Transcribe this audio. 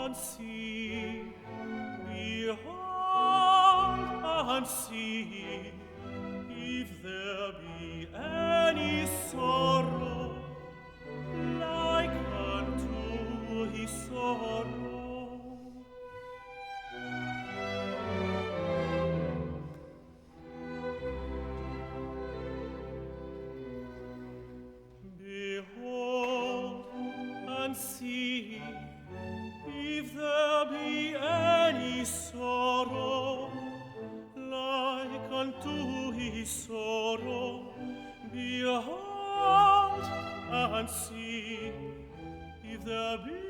and see, behold and see, if there be any sorrow like unto his sorrow. Behold and see, if there be any sorrow like unto his sorrow. Behold and see, if there be